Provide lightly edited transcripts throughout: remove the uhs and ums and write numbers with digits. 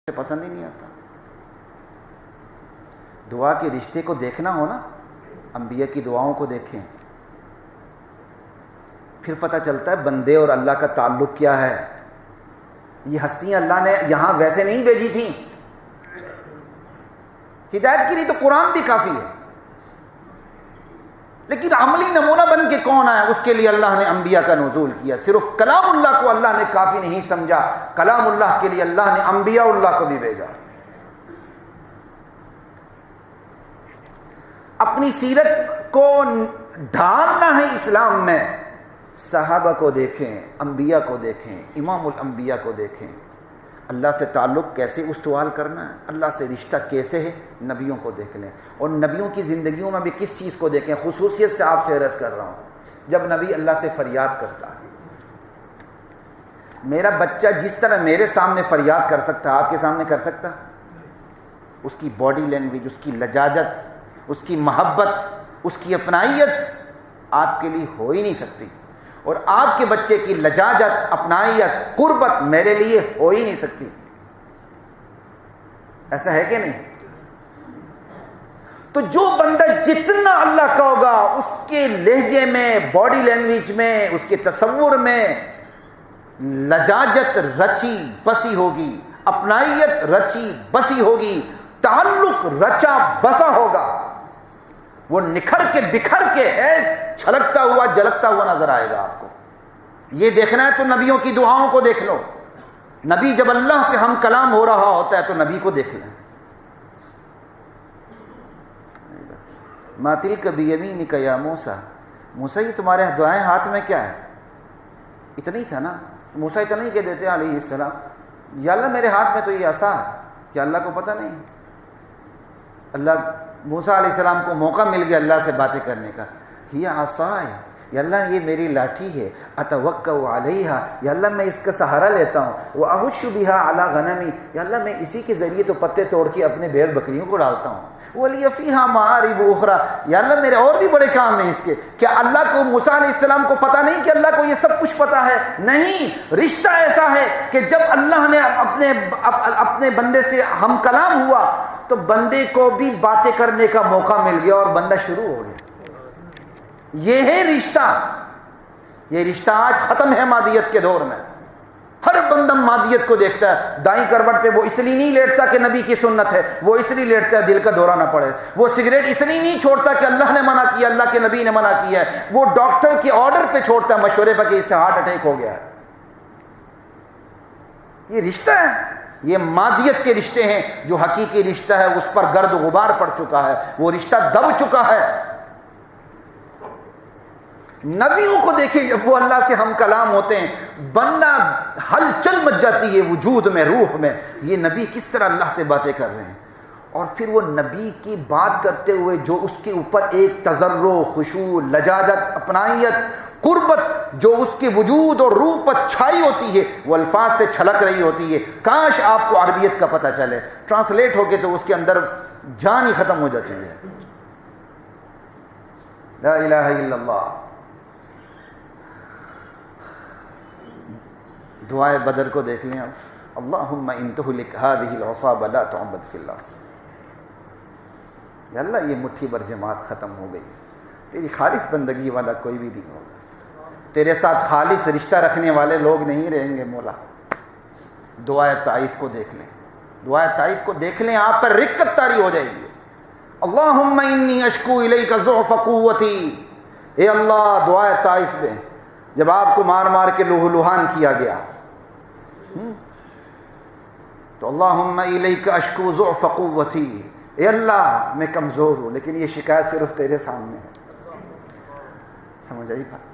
پسند ہی نہیں آتا۔ دعا کے رشتے کو دیکھنا ہو نا، انبیاء کی دعاؤں کو دیکھیں، پھر پتہ چلتا ہے بندے اور اللہ کا تعلق کیا ہے۔ یہ ہستیاں اللہ نے یہاں ویسے نہیں بھیجی تھیں، ہدایت کے لیے تو قرآن بھی کافی ہے، لیکن عملی نمونہ بن کے کون آیا؟ اس کے لیے اللہ نے انبیاء کا نزول کیا۔ صرف کلام اللہ کو اللہ نے کافی نہیں سمجھا، کلام اللہ کے لیے اللہ نے انبیاء اللہ کو بھی بھیجا۔ اپنی سیرت کو ڈھالنا ہے اسلام میں، صحابہ کو دیکھیں، انبیاء کو دیکھیں، امام الانبیاء کو دیکھیں، اللہ سے تعلق کیسے استوار کرنا ہے، اللہ سے رشتہ کیسے ہے، نبیوں کو دیکھ لیں، اور نبیوں کی زندگیوں میں بھی کس چیز کو دیکھیں۔ خصوصیت سے آپ سے عرض کر رہا ہوں، جب نبی اللہ سے فریاد کرتا ہے، میرا بچہ جس طرح میرے سامنے فریاد کر سکتا ہے، آپ کے سامنے کر سکتا؟ اس کی باڈی لینگویج، اس کی لجاجت، اس کی محبت، اس کی اپنائیت آپ کے لیے ہو ہی نہیں سکتی، اور آپ کے بچے کی لجاجت، اپنائیت، قربت میرے لیے ہو ہی نہیں سکتی۔ ایسا ہے کہ نہیں؟ تو جو بندہ جتنا اللہ کا ہوگا، اس کے لہجے میں، باڈی لینگویج میں، اس کے تصور میں لجاجت رچی بسی ہوگی، اپنائیت رچی بسی ہوگی، تعلق رچا بسا ہوگا، وہ نکھر کے بکھر کے چھلکتا ہوا جلکتا ہوا نظر آئے گا آپ کو۔ یہ دیکھنا ہے تو نبیوں کی دعاؤں کو دیکھ لو، نبی جب اللہ سے ہم کلام ہو رہا ہوتا ہے تو نبی کو دیکھ لیں۔ ما تلک بیمینک یا موسیٰ، موسیٰ یہ تمہارے دعائیں ہاتھ میں کیا ہے؟ اتنا ہی تھا نا، موسیٰ اتنا ہی کہہ دیتے علیہ السلام، یا اللہ میرے ہاتھ میں تو یہ عصا ہے، کیا اللہ کو پتہ نہیں؟ اللہ موسیٰ علیہ السلام کو موقع مل گیا اللہ سے باتیں کرنے کا، یہ عصا ہے، یا اللہ یہ میری لاٹھی ہے، اتوکا علیہا، یا اللہ میں اس کا سہارا لیتا ہوں، واحش بہا علی غنمی، یا اللہ میں اسی کے ذریعے تو پتے توڑ کے اپنے بھیڑ بکریوں کو ڈالتا ہوں، ولی فیہا معارب اخرى، یا اللہ میرے اور بھی بڑے کام ہیں اس کے۔ کیا اللہ کو موسیٰ علیہ السلام کو پتہ نہیں کہ اللہ کو یہ سب کچھ پتہ ہے؟ نہیں، رشتہ ایسا ہے کہ جب اللہ نے اپنے بندے سے ہم کلام ہوا تو بندے کو بھی باتیں کرنے کا موقع مل گیا اور بندہ شروع ہو گیا۔ یہ ہے رشتہ، یہ رشتہ آج ختم ہے مادیت کے دور میں۔ ہر بندہ مادیت کو دیکھتا ہے، دائیں کروٹ پہ وہ اس لیے نہیں لیٹتا کہ نبی کی سنت ہے، وہ اس لیے لیٹتا ہے دل کا دورہ نہ پڑے، وہ سگریٹ اس لیے نہیں چھوڑتا کہ اللہ نے منع کیا، اللہ کے نبی نے منع کیا ہے، وہ ڈاکٹر کے آرڈر پہ چھوڑتا ہے، مشورے پہ کہ اس سے ہارٹ اٹیک ہو گیا ہے۔ یہ رشتہ ہے، یہ مادیت کے رشتے ہیں۔ جو حقیقی رشتہ ہے اس پر گرد و غبار پڑ چکا ہے، وہ رشتہ دب چکا ہے۔ نبیوں کو دیکھیں، جب وہ اللہ سے ہم کلام ہوتے ہیں، بندہ ہلچل مچ جاتی ہے وجود میں، روح میں، یہ نبی کس طرح اللہ سے باتیں کر رہے ہیں۔ اور پھر وہ نبی کی بات کرتے ہوئے جو اس کے اوپر ایک تضرع، خشوع، لجاجت، اپنائیت، قربت جو اس کے وجود اور روح پر چھائی ہوتی ہے، وہ الفاظ سے چھلک رہی ہوتی ہے۔ کاش آپ کو عربیت کا پتہ چلے، ٹرانسلیٹ ہو کے تو اس کے اندر جان ہی ختم ہو جاتی ہے۔ لا الہ الا اللہ۔ دعائے بدر کو دیکھ لیں اب، اللہم ان تہلک ہذہ العصابہ لا تعبد فی الارض، یا اللہ یہ مٹھی بھر جماعت ختم ہو گئی، تیری خالص بندگی والا کوئی بھی نہیں ہوگا، تیرے ساتھ خالص رشتہ رکھنے والے لوگ نہیں رہیں گے مولا۔ دعائے طائف کو دیکھ لیں، دعائے طائف کو دیکھ لیں، آپ پر رقت طاری ہو جائے گی۔ اللہم انی اشکو الیک ضعف قوتی، اے اللہ دعائے طائف میں جب آپ کو مار مار کے لوہ لوہان کیا گیا تو اللہم الیک اشکو ضعف قوتی، اے اللہ میں کمزور ہوں لیکن یہ شکایت صرف تیرے سامنے ہے۔ سمجھ آئی بات؟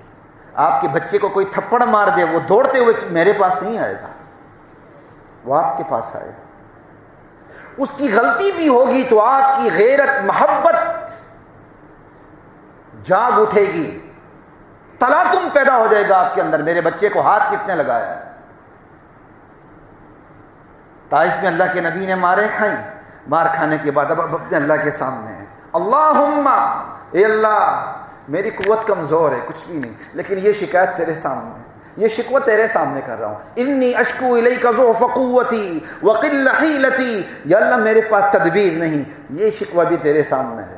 آپ کے بچے کو کوئی تھپڑ مار دے، وہ دوڑتے ہوئے میرے پاس نہیں آئے گا، وہ آپ کے پاس آئے گا۔ اس کی غلطی بھی ہوگی تو آپ کی غیرت، محبت جاگ اٹھے گی، تلاطم پیدا ہو جائے گا آپ کے اندر، میرے بچے کو ہاتھ کس نے لگایا ہے۔ طائف میں اللہ کے نبی نے مارے کھائیں، مار کھانے کے بعد اب اپنے اللہ کے سامنے ہیں، اللہم اے اللہ میری قوت کمزور ہے، کچھ بھی نہیں، لیکن یہ شکایت تیرے سامنے ہے، یہ شکوہ تیرے سامنے کر رہا ہوں. انی اشکو الیک ضعف قوتی وقل حیلتی، یا اللہ میرے پاس تدبیر نہیں، یہ شکوہ بھی تیرے سامنے ہے.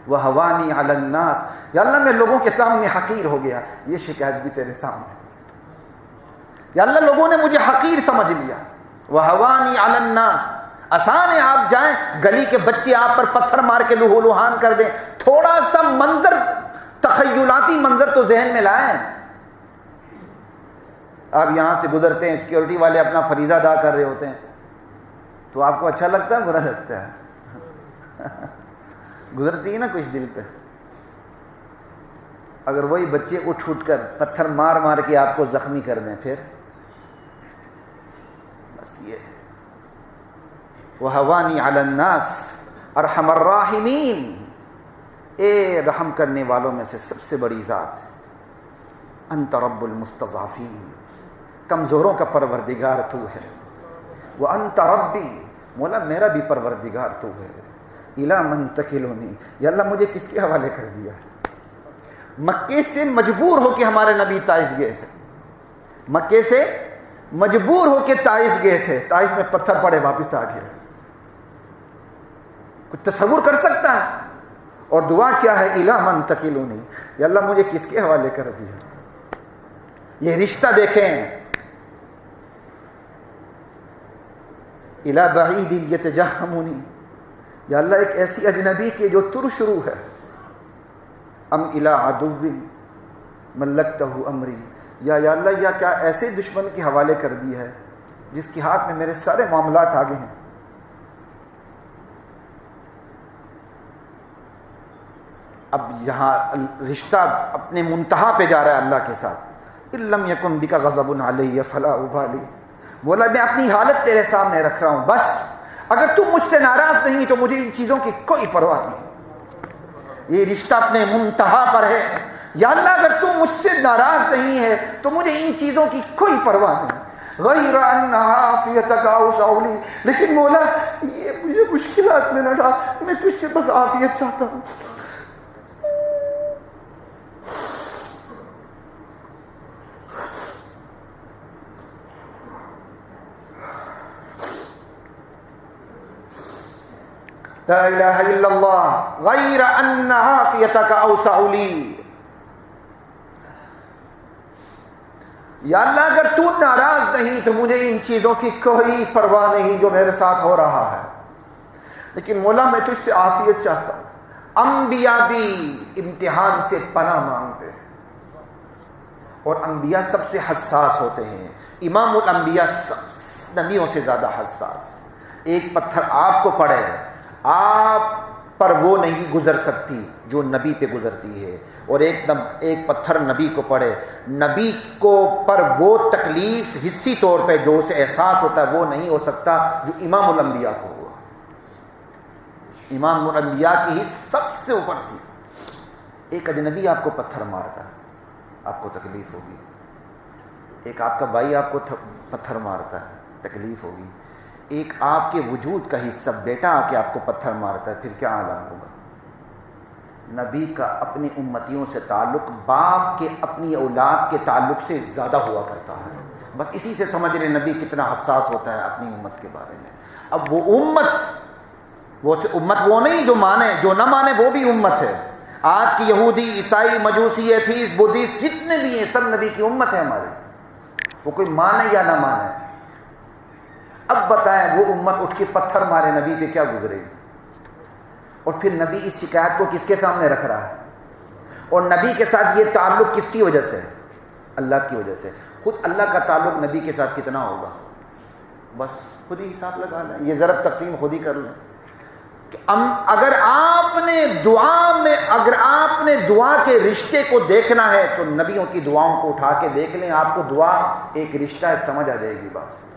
وہوانی علی الناس، یا اللہ میں لوگوں کے سامنے حقیر ہو گیا، یہ شکایت بھی تیرے سامنے ہے. یا اللہ لوگوں نے مجھے حقیر سمجھ لیا. وہوانی علی الناس، آسان ہے آپ جائیں گلی کے بچے آپ پر پتھر مار کے لہو لہان کر دیں، تھوڑا سا منظر، تخیلاتی منظر تو ذہن میں لائیں. آپ یہاں سے گزرتے ہیں، سیکیورٹی والے اپنا فریضہ ادا کر رہے ہوتے ہیں، تو آپ کو اچھا لگتا ہے برا لگتا ہے؟ گزرتی ہے نا کچھ دل پہ. اگر وہی بچے اٹھ کر پتھر مار مار کے آپ کو زخمی کر دیں، پھر بس یہ وَهَوَانِي عَلَى النَّاسِ ارحم الراحمین، اے رحم کرنے والوں میں سے سب سے بڑی ذات، انت رب المستضعفین، کمزوروں کا پروردگار تو ہے. وَأَنْتَ رَبِّي، مولا میرا بھی پروردگار تو ہے. إِلَى مَنْ تَكِلُنِي، یا اللہ مجھے کس کے حوالے کر دیا. مکے سے مجبور ہو کے ہمارے نبی طائف گئے تھے، مکے سے مجبور ہو کے طائف گئے تھے، طائف میں پتھر پڑے واپس آ گئے. کچھ تصور کر سکتا ہے؟ اور دعا کیا ہے؟ اِلَى مَنْ تَكِلُنِي، یا اللہ مجھے کس کے حوالے کر دیا. یہ رشتہ دیکھیں، اِلَى بَعِيدٍ يَتَجَهَّمُنِي، یا اللہ ایک ایسی اجنبی کی جو ترش روح ہے. ام الی عدو ملکتہ امری، یا اللہ یا کیا ایسے دشمن کے حوالے کر دی ہے جس کے ہاتھ میں میرے سارے معاملات آگے ہیں. اب یہاں رشتہ اپنے منتہا پہ جا رہا ہے اللہ کے ساتھ. ان لم یکن بک غضب علی فلا ابالی، بولا میں اپنی حالت تیرے سامنے رکھ رہا ہوں، بس اگر تم مجھ سے ناراض نہیں تو مجھے ان چیزوں کی کوئی پرواہ نہیں. یہ رشتہ اپنے منتہا پر ہے. یا اللہ اگر تم مجھ سے ناراض نہیں ہے تو مجھے ان چیزوں کی کوئی پرواہ نہیں. غیر ان عافیتک اوسع لی، لیکن مولا یہ مجھے مشکلات میں نہ ڈال، میں تجھ سے بس عافیت چاہتا ہوں. لا الہ الا اللہ غیر ان عافیتک اوسع لی. یا اللہ اگر تو ناراض نہیں تو مجھے ان چیزوں کی کوئی پرواہ نہیں جو میرے ساتھ ہو رہا ہے، لیکن مولا میں تجھ سے عافیت چاہتا ہوں. انبیاء بھی امتحان سے پناہ مانگتے ہیں، اور انبیاء سب سے حساس ہوتے ہیں. امام الانبیاء نبیوں سے زیادہ حساس. ایک پتھر آپ کو پڑے، آپ پر وہ نہیں گزر سکتی جو نبی پہ گزرتی ہے، اور ایک پتھر نبی کو پڑے، نبی کو پر وہ تکلیف حسی طور پہ جو اسے احساس ہوتا ہے وہ نہیں ہو سکتا جو امام الانبیاء کو ہوا. امام الانبیاء کی ہی سب سے اوپر تھی. ایک اجنبی آپ کو پتھر مارتا ہے، آپ کو تکلیف ہوگی. ایک آپ کا بھائی آپ کو پتھر مارتا ہے، تکلیف ہوگی. ایک آپ کے وجود کا حصہ بیٹا آ کے آپ کو پتھر مارتا ہے، پھر کیا عالم ہوگا. نبی کا اپنی امتیوں سے تعلق باپ کے اپنی اولاد کے تعلق سے زیادہ ہوا کرتا ہے. بس اسی سے سمجھ لیں نبی کتنا حساس ہوتا ہے اپنی امت کے بارے میں. اب وہ امت وہ نہیں جو مانے، جو نہ مانے وہ بھی امت ہے. آج کی یہودی، عیسائی، مجوسی، ایتھیسٹ، بدھسٹ جتنے بھی ہیں سب نبی کی امت ہے ہماری، وہ کوئی مانے یا نہ مانے. اب بتائیں وہ امت اٹھ کے پتھر مارے نبی پہ کیا گزرے گی؟ اور پھر نبی اس شکایت کو کس کے سامنے رکھ رہا ہے؟ اور نبی کے ساتھ یہ تعلق کس کی وجہ سے؟ اللہ کی وجہ سے. خود اللہ کا تعلق نبی کے ساتھ کتنا ہوگا؟ بس خود ہی حساب لگا لیں، یہ ضرب تقسیم خود ہی کر لیں. اگر آپ نے دعا کے رشتے کو دیکھنا ہے تو نبیوں کی دعاؤں کو اٹھا کے دیکھ لیں، آپ کو دعا ایک رشتہ ہے، سمجھ آ جائے گی بات.